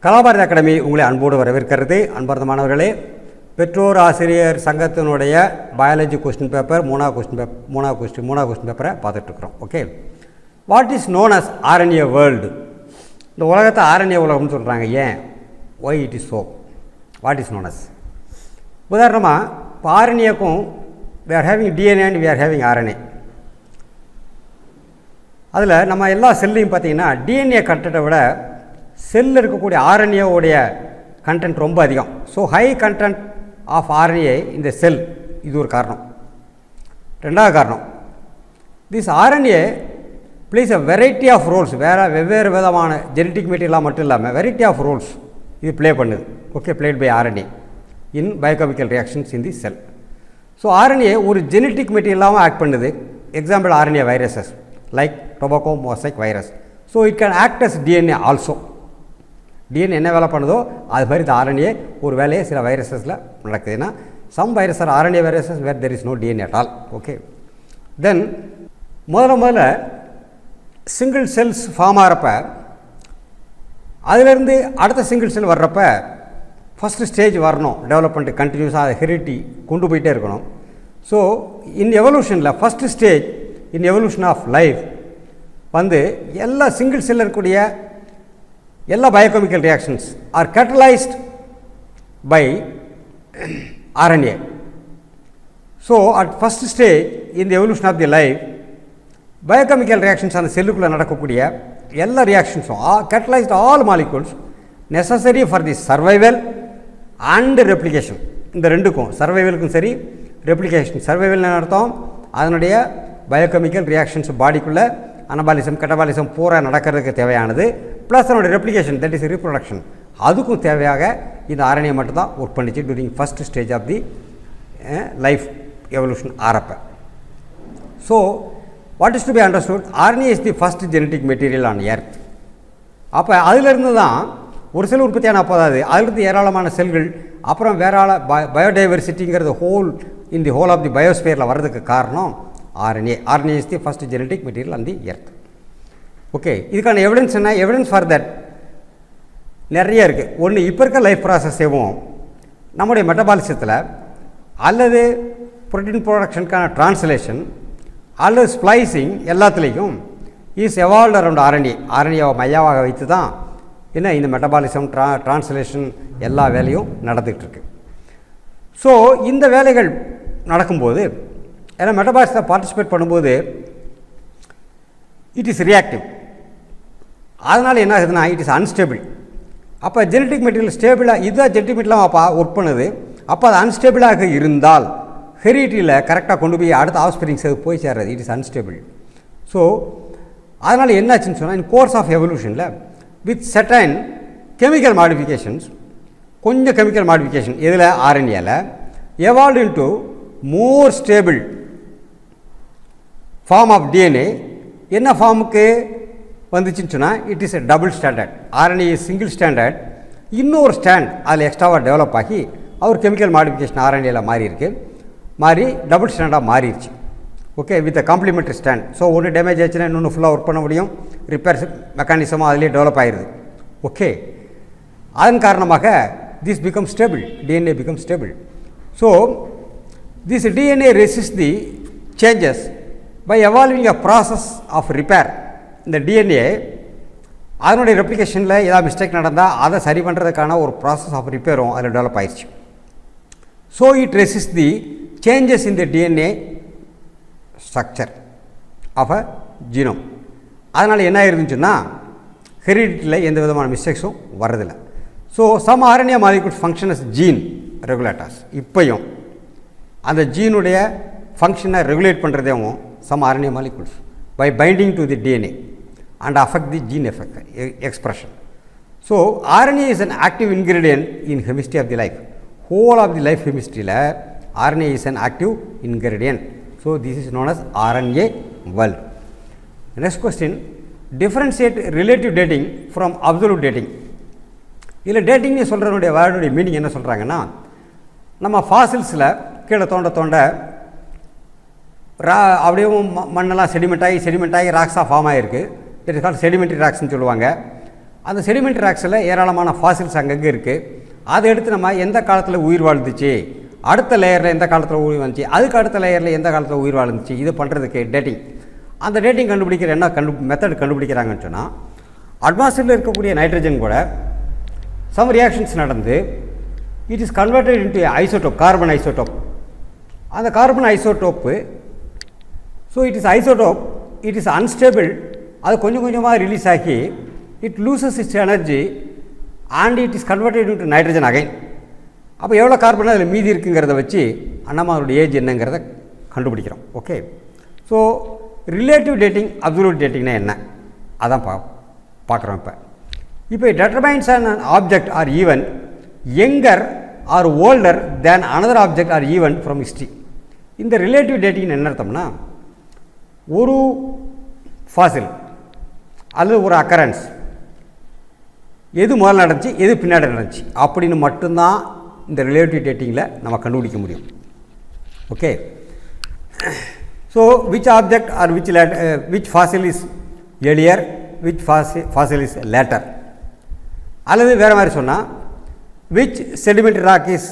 Kalabharathi academy உங்களை அன்போடு வரவேற்கிறது. அன்பார்ந்த மாணவர்களே, பெற்றோர் ஆசிரியர் சங்கத்தினுடைய பயாலஜி கொஸ்டின் பேப்பர் மூணாவது கொஸ்டின் பேப்பரை பார்த்துட்ருக்குறோம். Okay, what is known as RNA world? இந்த உலகத்தை ஆர்என்ஏ உலகம்னு சொல்கிறாங்க. ஏன்? Why it is so? What is known as? உதாரணமாக இப்போ ஆர்என்ஏக்கும் we are having DNA and we are having RNA. அதில் நம்ம எல்லா செல்லையும் பார்த்திங்கன்னா டிஎன்ஏ கண்டென்ட்டை விட செல்லில் இருக்கக்கூடிய ஆர்என்ஏவுடைய கண்டென்ட் ரொம்ப அதிகம். So high content of RNA இந்த செல், இது ஒரு காரணம். ரெண்டாவது காரணம், this RNA plays a variety of roles. வெவ்வேறு விதமான ஜெனட்டிக் மெட்டீரியலாக மட்டும் இல்லாமல் வெரைட்டி ஆஃப் ரோல்ஸ் இது ப்ளே பண்ணுது. Okay, played by RNA in biochemical reactions in the cell. So RNA ஒரு ஜெனட்டிக் மெட்டீரியலாகவும் ஆக்ட் பண்ணுது. Example RNA viruses like tobacco mosaic virus. So it can act as DNA also. DNA என்ன வேலை பண்ணுதோ அது மாதிரி இந்த ஆர்என்ஏ ஒரு வேலையை சில வைரஸஸில் நடக்குது. ஏன்னா some virus are RNA viruses where there is no DNA at all. Okay, then முதல்ல சிங்கிள் செல்ஸ் ஃபார்ம் ஆகிறப்ப அதிலேருந்து அடுத்த சிங்கிள் செல் வர்றப்ப ஃபஸ்ட்டு ஸ்டேஜ் வரணும். டெவலப்மெண்ட் கண்டினியூஸாக ஹெரிடிட்டி கொண்டு போயிட்டே இருக்கணும். ஸோ இன் எவல்யூஷனில் first stage in evolution of life வந்து எல்லா சிங்கிள் செல்லில் இருக்கக்கூடிய எல்லா biochemical reactions are catalysed by RNA. So at first stage in the evolution of the life biochemical reactions அந்த செல்லுக்குள்ளே நடக்கக்கூடிய எல்லா ரியாக்ஷன்ஸும் catalysed all molecules necessary for the survival and replication. இந்த ரெண்டுக்கும், சர்வைவலுக்கும் சரி ரெப்ளிகேஷன். சர்வைவல் அர்த்தம் அதனுடைய பயோகெமிக்கல் ரியாக்ஷன்ஸ் பாடிக்குள்ளே அனபாலிசம் கெட்டபாலிசம் பூரா நடக்கிறதுக்கு தேவையானது, ப்ளஸ் அதனுடைய ரெப்ளிகேஷன் தட் இஸ் ரீப்ரொடக்ஷன், அதுக்கும் தேவையாக இந்த ஆர்என்ஏ மட்டும்தான் ஒர்க் பண்ணிச்சு during first stage of the life evolution ஆரப்ப. So what is to be understood, RNA is the first genetic material on earth. அப்போ அதிலிருந்து தான் ஒரு செல் உற்பத்தியான அப்போதாது அதிலிருந்து ஏராளமான செல்கள் அப்புறம் வேறால பயோடைவர்சிட்டிங்கிறது இன் தி ஹோல் ஆஃப் தி பயோஸ்பியரில் வர்றதுக்கு காரணம் RNA. RNA is the first genetic material on the earth. Okay, இதுக்கான எவிடன்ஸ் என்ன? எவிடன்ஸ் ஃபார் தட் நிறைய இருக்குது. ஒன்று, இப்போ இருக்க லைஃப் ப்ராசஸேவும் நம்முடைய மெட்டபாலிசத்தில் அல்லது புரோட்டீன் ப்ரொடக்ஷனுக்கான டிரான்ஸ்லேஷன் அல்லது ஸ்ப்ளைசிங் எல்லாத்துலேயும் இஸ் எவால்வ் அரவுண்ட் ஆர்என்ஏ. ஆர்என்ஏவை மையமாக வைத்து தான் என்ன இந்த மெட்டபாலிசம் டிரான்ஸ்லேஷன் எல்லா வேலையும் நடந்துகிட்ருக்கு. ஸோ இந்த வேலைகள் நடக்கும்போது ஏன்னா மெட்டபாலிசத்தை பார்ட்டிசிபேட் பண்ணும்போது இட் இஸ் ரியாக்டிவ். அதனால் என்ன ஆகுதுன்னா இட் இஸ் அன்ஸ்டேபிள். அப்போ ஜெனட்டிக் மெட்டீரியல் ஸ்டேபிளாக இதுதான் ஜெனட்டிக் மெட்டீரியலாக ஒர்க் பண்ணுது. அப்போ அது அன்ஸ்டேபிளாக இருந்தால் ஹெரிடிட்டியில் கரெக்டாக கொண்டு போய் அடுத்த ஆஃப்ஸ்பிரிங்ஸ் அது போய் சேர்றது. It is unstable. ஸோ அதனால் என்னாச்சுன்னு சொன்னால் இன் கோர்ஸ் ஆஃப் எவல்யூஷனில் வித் செர்டைன் கெமிக்கல் மாடிஃபிகேஷன்ஸ், கொஞ்சம் கெமிக்கல் மாடிஃபிகேஷன் இதில் ஆர்என்ஏல evolve into more stable form of DNA. என்ன ஃபார்முக்கு வந்துச்சுன்னு சொன்னால் it is a double standard. RNA single standard, இன்னொரு ஸ்டாண்ட் அதில் எக்ஸ்ட்ராவாக டெவலப் ஆகி அவர் கெமிக்கல் மாடிஃபிகேஷன் ஆர்என்ஏல மாறி டபுள் ஸ்டாண்டாக மாறிடுச்சு. Okay, with complementary strand. So ஒன்று டேமேஜ் ஆச்சுன்னா இன்னொன்று ஃபுல்லாக ஒர்க் பண்ண முடியும். ரிப்பேர்ஸ் மெக்கானிசமும் அதிலே டெவலப் ஆகிடுது. ஓகே, அதன் காரணமாக this become stable, DNA become stable. So this DNA resist the changes by evolving a process of repair. இந்த டிஎன்ஏ அதனுடைய ரெப்ளிகேஷனில் ஏதாவது மிஸ்டேக் நடந்தால் அதை சரி பண்ணுறதுக்கான ஒரு ப்ராசஸ் ஆஃப் ரிப்பேரும் அதில் டெவலப் ஆயிடுச்சு. So it resist the changes in the DNA structure of a genome. அதனால் என்ன ஆயிருந்துச்சுன்னா ஹெரிடிட்டியில் எந்த விதமான மிஸ்டேக்ஸும் வர்றதில்லை. So some RNA molecules function as gene regulators. இப்போயும் அந்த ஜீனுடைய ஃபங்க்ஷனை ரெகுலேட் பண்ணுறதேவும் some RNA molecules by binding to the DNA and affect the gene expression. So RNA is an active ingredient in chemistry of the life. Whole of the life கெமிஸ்ட்ரியில் RNA is an active ingredient. So this is known as RNA world. Next question, differentiate relative dating from absolute dating. இதில் டேட்டிங்னு சொல்கிறனுடைய வேர்டுடைய meaning என்ன சொல்கிறாங்கன்னா, நம்ம ஃபாசில்ஸில் கீழே தோண்ட அப்படியே மண்ணெல்லாம் sediment ஆகி ராக்ஸாக ஃபார்ம் ஆகிருக்கு. இட் இஸ் கால்ட் செடிமெண்ட்ரி ராக்ஸ்ன்னு சொல்லுவாங்க. அந்த செடிமெண்ட் ராக்ஸில் ஏராளமான ஃபாசில்ஸ் அங்கங்கே இருக்குது. அதை எடுத்து நம்ம எந்த காலத்தில் உயிர் வாழ்ந்துச்சு, அடுத்த லேயரில் எந்த காலத்தில் உயிர் வந்துச்சு, அதுக்கு அடுத்த லேயரில் எந்த காலத்தில் உயிர் வாழ்ந்துச்சு, இது பண்ணுறதுக்கு டேட்டிங். அந்த டேட்டிங் கண்டுபிடிக்கிற என்ன மெத்தட் கண்டுபிடிக்கிறாங்கன்னு சொன்னால், அட்மாஸ்பியரில் இருக்கக்கூடிய நைட்ரஜன் கூட சம் ரியாக்ஷன்ஸ் நடந்து it is converted into isotope, carbon isotope. அந்த carbon isotope, so it is isotope, it is unstable. அது கொஞ்சம் கொஞ்சமாக ரிலீஸ் ஆகி it loses its energy and it is converted into nitrogen again. அப்போ எவ்வளோ carbon அதில் மீதி இருக்குங்கிறத வச்சு நம்மளுடைய ஏஜ் என்னங்கிறத கண்டுபிடிக்கிறோம். Okay, so relative dating absolute டேட்டிங்னா என்ன அதான் பார்க்குறோம். இப்போ determines an object or event younger or older than another object or event from history. இந்த ரிலேட்டிவ் டேட்டிங் என்ன அர்த்தம்னா, ஒரு ஃபாசில் அல்லது ஒரு அக்கரன்ஸ் எது முதல்ல நடந்துச்சு எது பின்னாடி நடந்துச்சு அப்படின்னு மட்டும்தான் இந்த ரிலேட்டிவ் டேட்டிங்கில் நம்ம கண்டுபிடிக்க முடியும். Okay, so which object or which fossil is earlier, which fossil is later. அல்லது வேறு மாதிரி சொன்னால் which sediment rock is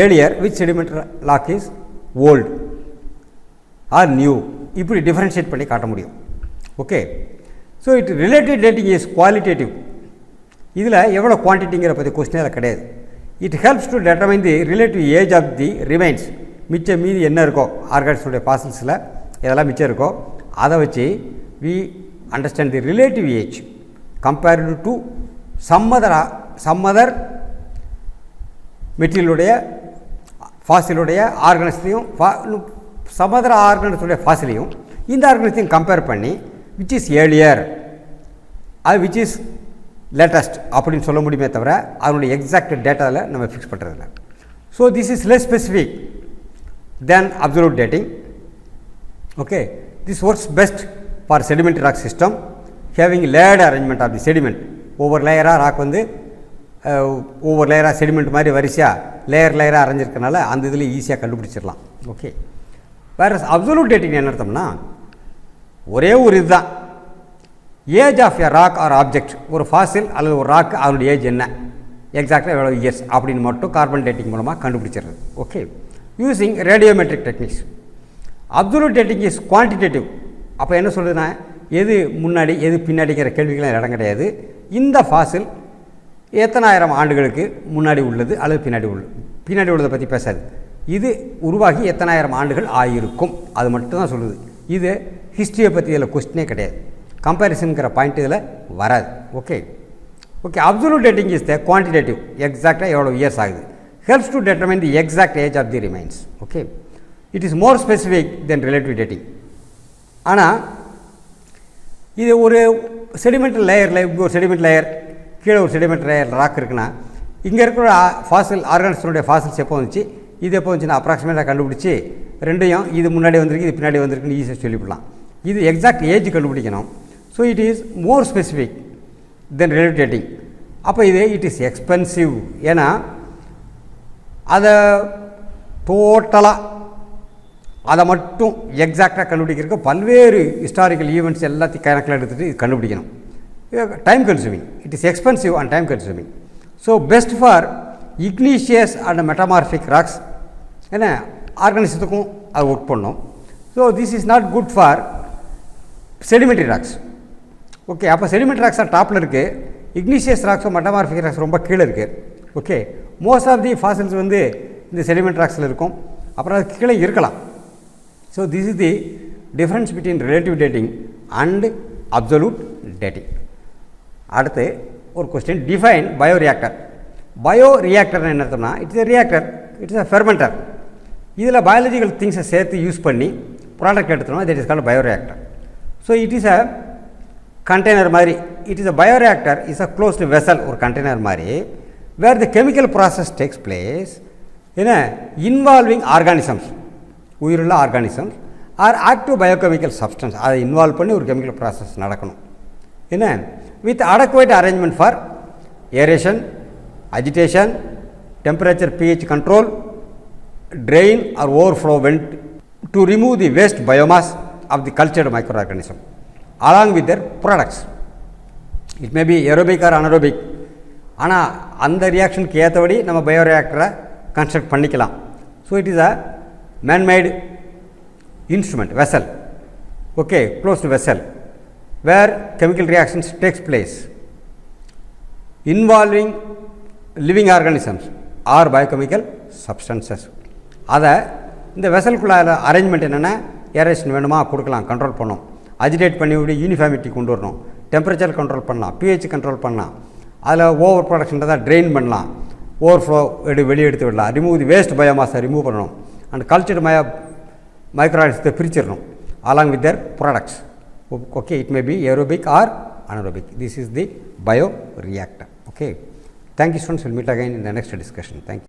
earlier, which sediment rock is old or new, இப்படி டிஃப்ரென்ஷியேட் பண்ணி காட்ட முடியும். Okay, so it relative dating is qualitative. இதில் எவ்வளோ குவான்டிட்டிங்கிற பற்றி கொஸ்டின் அதில் கிடையாது. It helps to determine the relative age of the remains. மிச்சம் மீதி என்ன இருக்கோ ஆர்கானிஸுடைய ஃபாசில்ஸில் எதெல்லாம் மிச்சம் இருக்கோ அதை வச்சு we understand the relative age compared to some other மெட்டீரியலுடைய ஃபாசிலுடைய ஆர்கனிசத்தையும் some other ஆர்கனிசத்துடைய ஃபாசிலையும் இந்த ஆர்கனிசத்தையும் கம்பேர் பண்ணி விச் இஸ் ஏர்லியர் அது விச் இஸ் லேட்டஸ்ட் அப்படின்னு சொல்ல முடியுமே தவிர அதனுடைய எக்ஸாக்ட் டேட்டாவில் நம்ம ஃபிக்ஸ் பண்ணுறதில்ல. So this is less specific then absolute dating. Okay, this works best for sediment rock system having layered arrangement of the sediment. ஒவ்வொரு லேயராக ராக் வந்து ஒவ்வொரு லேயராக செடிமெண்ட் மாதிரி வரிசையாக லேயராக அரைஞ்சிருக்கனால அந்த இதில் ஈஸியாக கண்டுபிடிச்சிடலாம். ஓகே, வேறு அப்சல்யூட் டேட்டிங் என்ன அர்த்தம்னா, ஒரே ஒரு இதுதான் age of a rock or object. ஒரு ஃபாசில் அல்லது ஒரு ராக் அதனுடைய ஏஜ் என்ன எக்ஸாக்டாக எவ்வளோ இயர்ஸ் அப்படின்னு மட்டும் கார்பன் டேட்டிங் மூலமாக கண்டுபிடிச்சிடுறது. Okay, using radiometric techniques. Absolute dating is quantitative. அப்போ என்ன சொல்லுதுன்னா, எது முன்னாடி எது பின்னாடிங்கிற கேள்விக்கெல்லாம் இடம் கிடையாது. இந்த ஃபாசில் எத்தனாயிரம் ஆண்டுகளுக்கு முன்னாடி உள்ளது அல்லது பின்னாடி உள்ளதை பற்றி பேசாது. இது உருவாகி எத்தனாயிரம் ஆண்டுகள் ஆகியிருக்கும் அது மட்டும்தான் சொல்லுது. இது ஹிஸ்ட்ரியை பற்றி இதில் கொஸ்டினே கிடையாது. கம்பேரிசனுங்கிற பாயிண்ட் இதில் வராது. Okay okay absolute dating is the quantitative. எக்ஸாக்டாக எவ்வளோ இயர்ஸ் ஆகுது. Helps to determine the exact age of the remains. Okay, it is more specific then relative dating. ஆனால் இது ஒரு செடிமெண்டல் லேயரில் ஒரு செடிமெண்ட் லேயர் கீழே ஒரு செடிமெண்ட் லேயர் ராக் இருக்குன்னா இங்கே இருக்கிற ஃபாசில் ஆர்கானிசனுடைய ஃபாசில்ஸ் எப்போ வந்துச்சு இது எப்போ வந்துச்சுன்னா அப்ராக்சிமேட்டாக கண்டுபிடிச்சி ரெண்டையும் இது முன்னாடி வந்திருக்கு இது பின்னாடி வந்திருக்குன்னு ஈஸியாக சொல்லிவிடலாம். இது எக்ஸாக்ட் ஏஜ் கண்டுபிடிக்கணும். So it is more specific then relative dating. அப்போ இது இட் இஸ் எக்ஸ்பென்சிவ். ஏன்னா அதை டோட்டலாக அதை மட்டும் எக்ஸாக்டாக கண்டுபிடிக்கிறதுக்கு பல்வேறு ஹிஸ்டாரிக்கல் ஈவெண்ட்ஸ் எல்லாத்தையும் கணக்கில் எடுத்துகிட்டு இது கண்டுபிடிக்கணும். Time consuming. It is expensive and time consuming. So best for igneous and metamorphic rocks. ஏன்னா ஆர்கானிசத்துக்கும் அது ஒர்க் பண்ணோம். So this is not good for sedimentary rocks. Okay, அப்போ செடிமெண்ட்ரி ராக்ஸ் டாப்பில் இருக்குது, இக்னீஷியஸ் ராக்ஸோ மெட்டமார்பிக் ராக்ஸ் ரொம்ப கீழே இருக்குது. Okay, most of the fossils வந்து இந்த செடிமெண்ட் ராக்ஸில் இருக்கும், அப்புறம் அது கீழே இருக்கலாம். So this is the difference between relative dating and absolute dating. அடுத்து ஒரு கொஸ்டின், டிஃபைன் பயோரியாக்டர். பயோரியாக்டர்னு என்ன அர்த்தம்னா, it's a reactor, it's a fermenter. இதில் பயாலஜிக்கல் திங்ஸை சேர்த்து யூஸ் பண்ணி ப்ராடக்ட் எடுத்துனோம், that is called bioreactor. So it is a container மாதிரி. It is a bioreactor is a closed vessel, ஒரு கண்டெய்னர் மாதிரி, where the chemical process takes place என்ன involving organisms, உயிருள்ள organisms or active biochemical substance. அதை involve பண்ணி ஒரு chemical process நடக்கணும். என்ன with adequate arrangement for aeration, agitation, temperature, pH control, drain or overflow vent to remove the waste biomass of the cultured microorganism along with their products. It may be aerobic or anaerobic. ஆனால் அந்த ரியாக்ஷனுக்கு ஏற்றபடி நம்ம பயோரியாக்டரை construct பண்ணிக்கலாம். So it is a manmade instrument, vessel, okay, closed vessel, where chemical reactions takes place involving living organisms or biochemical substances. அதை இந்த வெசலுக்குள்ள arrangement என்னென்னா, ஏரேஷன் வேணுமா கொடுக்கலாம், கண்ட்ரோல் பண்ணணும், அஜிடேட் பண்ணி விட யூனிஃபார்மிட்டி கொண்டு வரணும், டெம்பரேச்சர் கண்ட்ரோல் பண்ணலாம், பிஹெச் கண்ட்ரோல் பண்ணலாம், அதில் ஓவர் ப்ரொடக்ஷன் தான் ட்ரெயின் பண்ணலாம், ஓவர் ஃப்ளோ வெளியே எடுத்து விடலாம், ரிமூவ் தி வேஸ்ட் பயோமாஸை ரிமூவ் பண்ணணும், and cultured microorganisms பிரிச்சிடணும் along with their products. Okay, it may be aerobic or anaerobic. This is the bioreactor. Okay, thank you students, we'll meet again in the next discussion. Thank you.